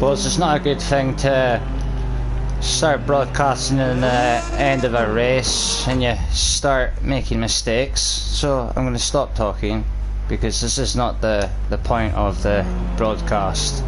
suppose it's not a good thing to start broadcasting in the end of a race and you start making mistakes. So I'm going to stop talking because this is not the point of the broadcast.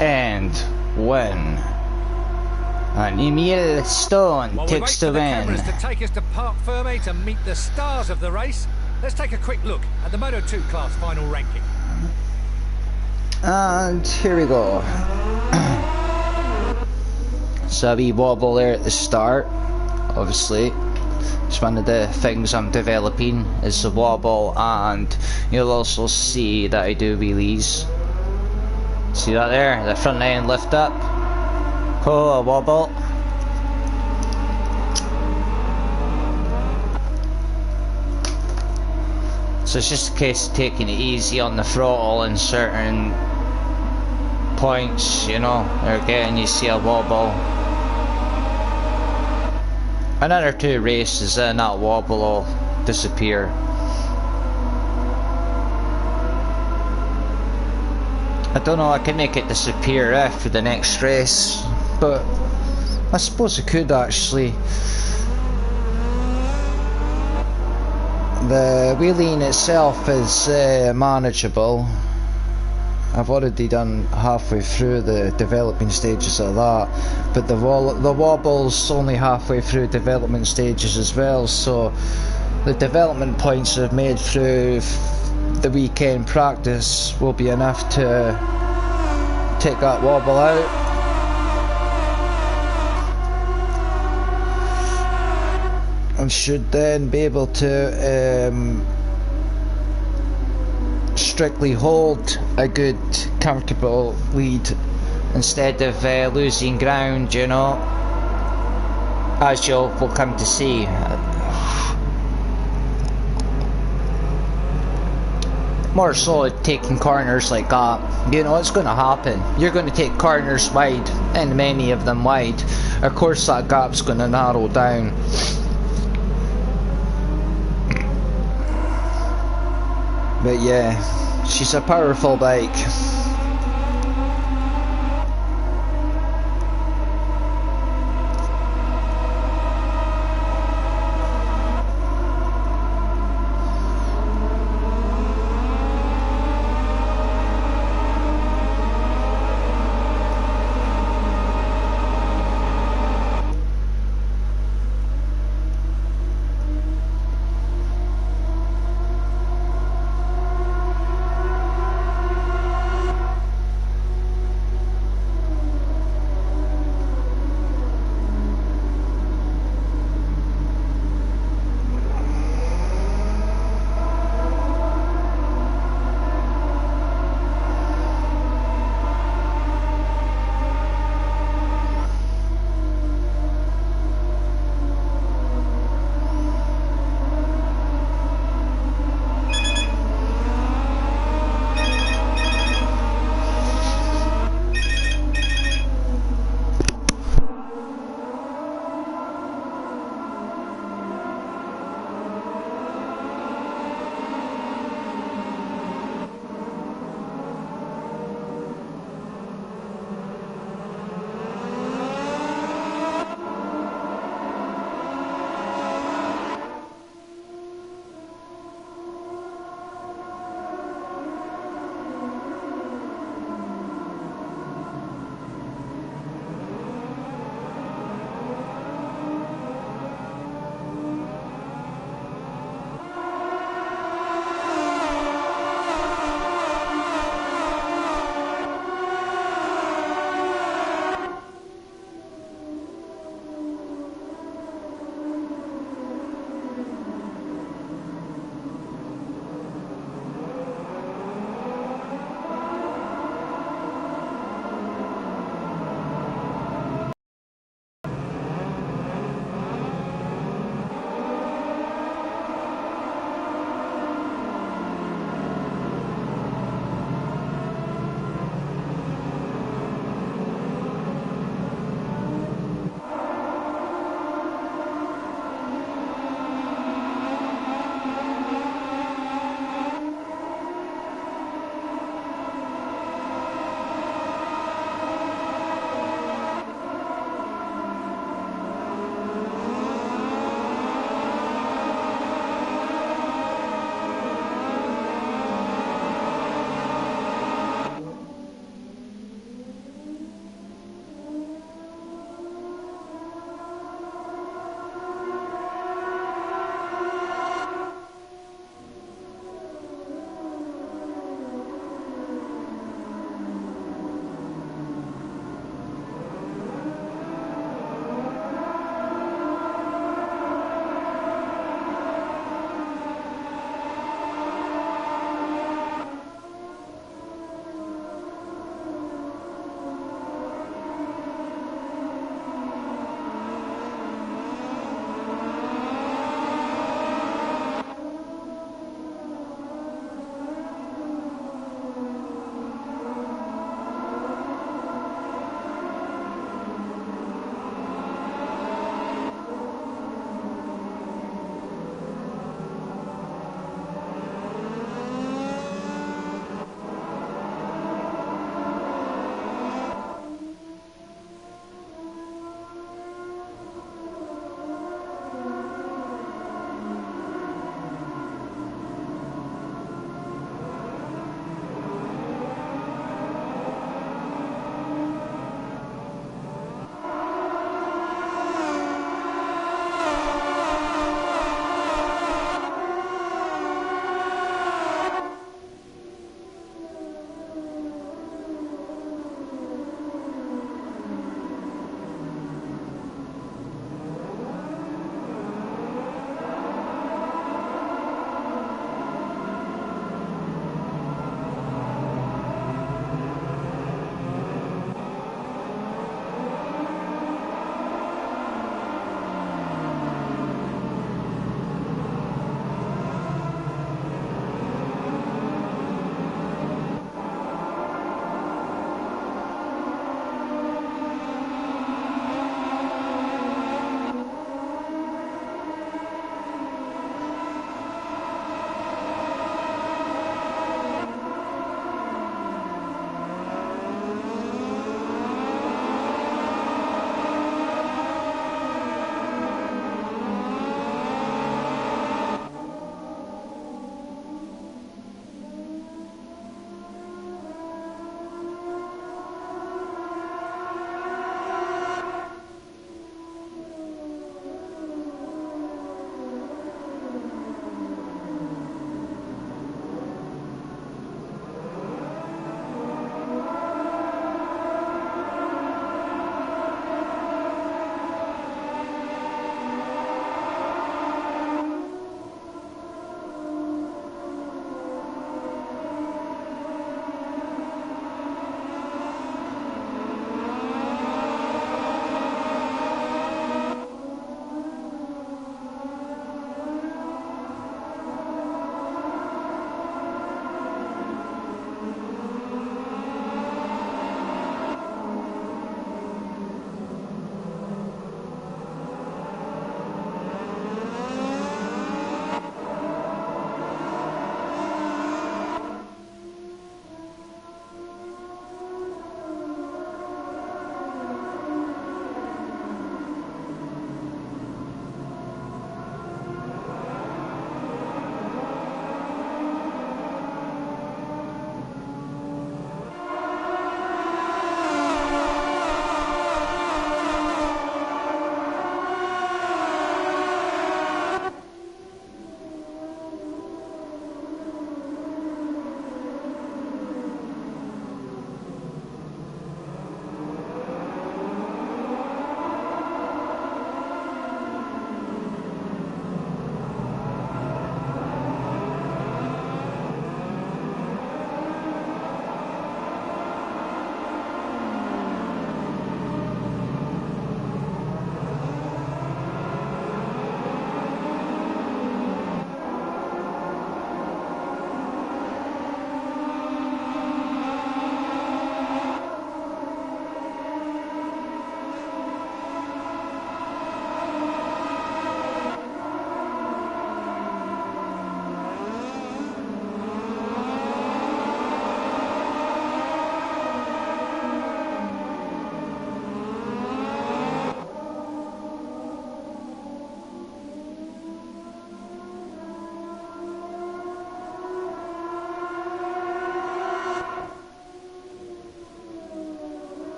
And win. And Emil Stone takes the win. To take us to Parc Ferme to meet the stars of the race, let's take a quick look at the Moto2 class final ranking. And here we go. So a wee wobble there at the start, obviously. It's one of the things I'm developing is the wobble, and you'll also see that I do wheelies. See that there? The front end lift up. Oh, a wobble. So it's just a case of taking it easy on the throttle in certain points, you know. Again, you see a wobble. Another 2 races and that wobble will disappear. I don't know, I can make it disappear after the next race, but I suppose I could actually. The wheeling itself is manageable. I've already done halfway through the developing stages of that, but the wobble's only halfway through development stages as well, so the development points I've made through the weekend practice will be enough to take that wobble out. And should then be able to strictly hold a good comfortable lead instead of losing ground, you know, as you will come to see. More so taking corners like that, you know, it's going to happen. You're going to take corners wide, and many of them wide. Of course that gap's going to narrow down. But yeah, she's a powerful bike.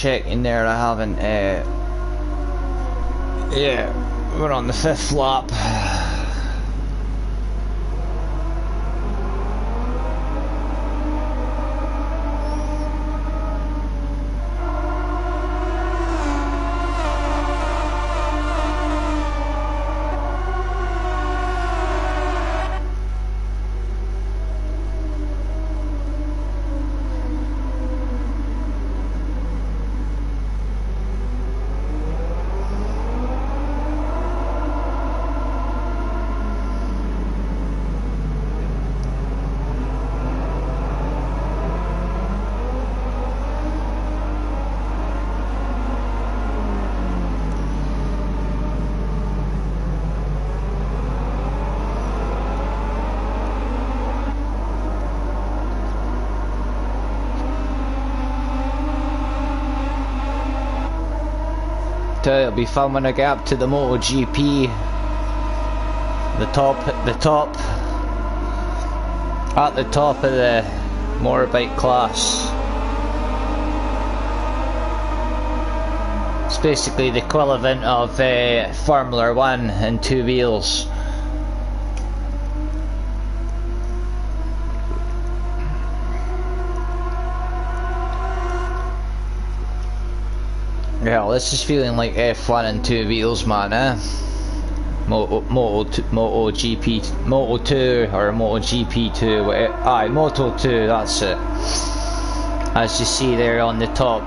checking there, I haven't, yeah, we're on the 5th lap. It'll be fun when I get up to the MotoGP, at the top of the motorbike class. It's basically the equivalent of Formula 1 and 2 wheels. Yeah, well, this is feeling like F1 and 2 wheels, man, eh? MotoGP, Moto2 or MotoGP2, Moto2, that's it. As you see there on the top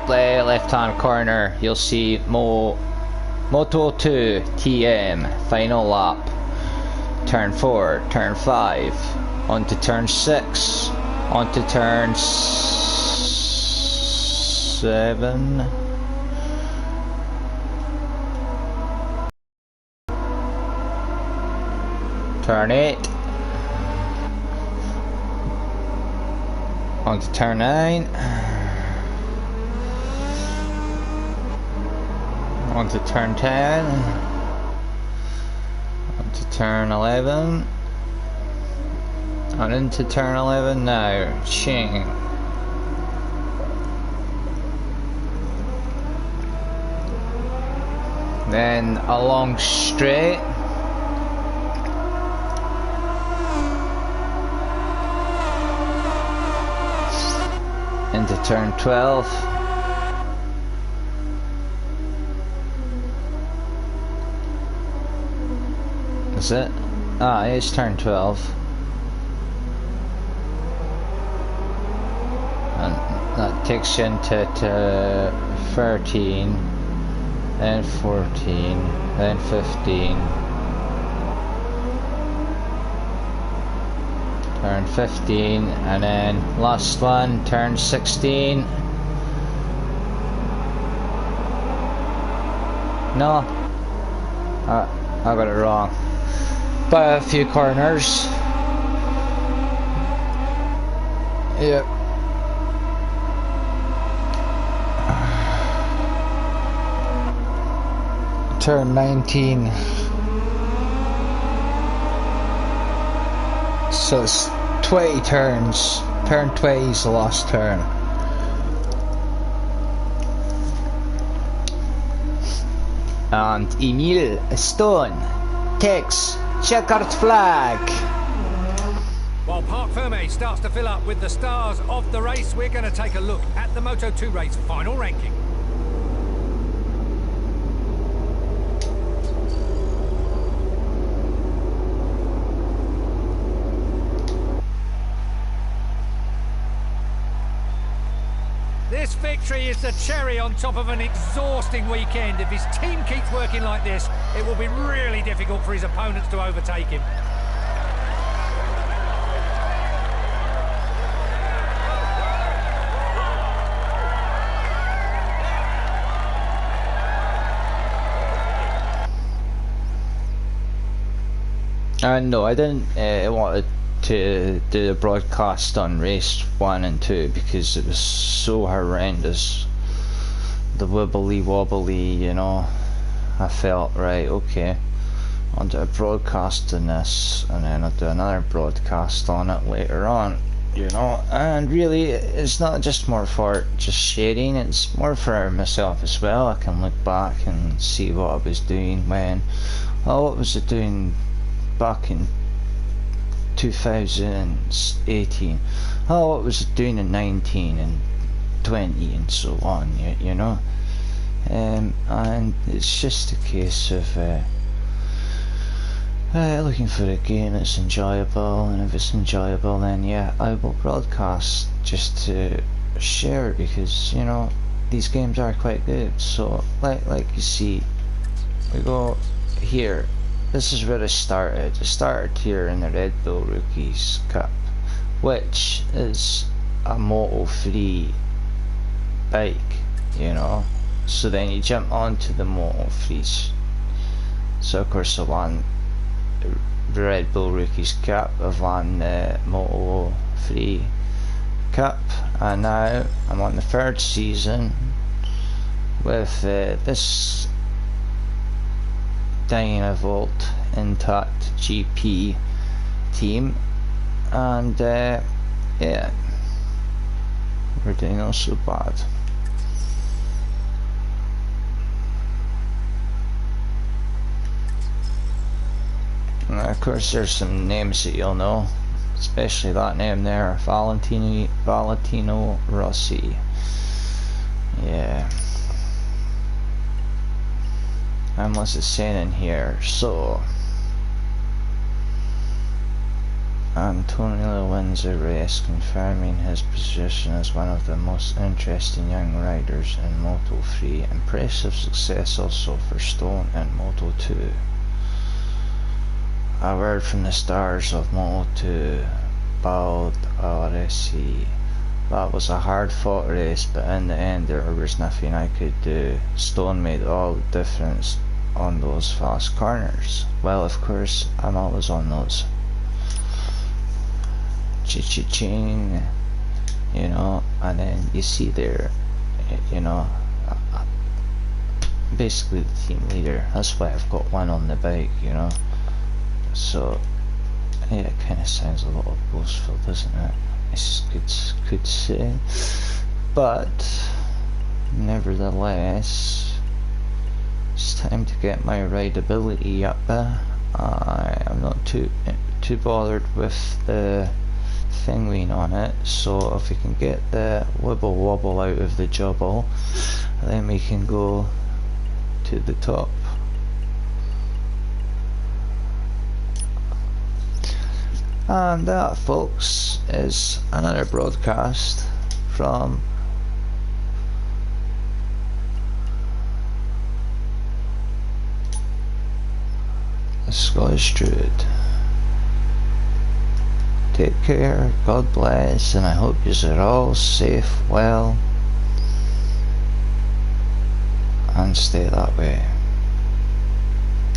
left-hand corner, you'll see Moto2 TM, final lap, turn 4, turn 5, onto turn 6, onto turn 7. Turn 8. Onto turn 9. Onto turn 10. Onto turn 11. And into turn 11 now. Ching. Then along straight. Into turn 12. Is it? It's turn 12. And that takes you into 13. Then 14, then 15, turn 15, and then last one, turn 16. No, I got it wrong by a few corners. Yep. Turn 19. So it's 20 turns. Turn 20 is the last turn. And Emil Stone takes checkered flag. While Parc Fermé starts to fill up with the stars of the race, we're going to take a look at the Moto2 race final ranking. This victory is the cherry on top of an exhausting weekend. If his team keeps working like this, it will be really difficult for his opponents to overtake him. No, I didn't want to do the broadcast on race 1 and 2 because it was so horrendous. The wibbly wobbly, you know. I felt, right, okay, I'll do a broadcast on this and then I'll do another broadcast on it later on. you know. And really, it's not just more for just sharing, it's more for myself as well. I can look back and see what I was doing when, well, what was I doing back in 2018, oh, what was I doing in 19 and 20 and so on, you know. And it's just a case of looking for a game that's enjoyable, and if it's enjoyable, then yeah, I will broadcast just to share it, because you know these games are quite good. So like you see, we go here. This is where I started. I started here in the Red Bull Rookies Cup, which is a Moto3 bike, you know. So then you jump onto the Moto3s. So of course I won the Red Bull Rookies Cup, I've won the Moto3 Cup, and now I'm on the third season with this Dynavolt Intact GP team, and yeah, we're doing not so bad. And of course there's some names that you'll know, especially that name there, Valentino Rossi. Yeah, unless it's saying in here. So Antonio wins a race, confirming his position as one of the most interesting young riders in Moto3. Impressive success also for Stone in Moto2. A word from the stars of Moto2, Bald RSC. That was a hard fought race, but in the end there was nothing I could do. Stone made all the difference on those fast corners. Well, of course, I'm always on those. Ching, you know, and then you see there, you know, basically the team leader. That's why I've got one on the bike, you know. So yeah, it kind of sounds a little boastful, doesn't it? It's could say, but nevertheless, it's time to get my rideability up. I'm not too bothered with the thingwing on it, so if we can get the wibble wobble out of the jobble, then we can go to the top. And that, folks, is another broadcast from the Scottish Druid. Take care, God bless, and I hope you are all safe, well, and stay that way.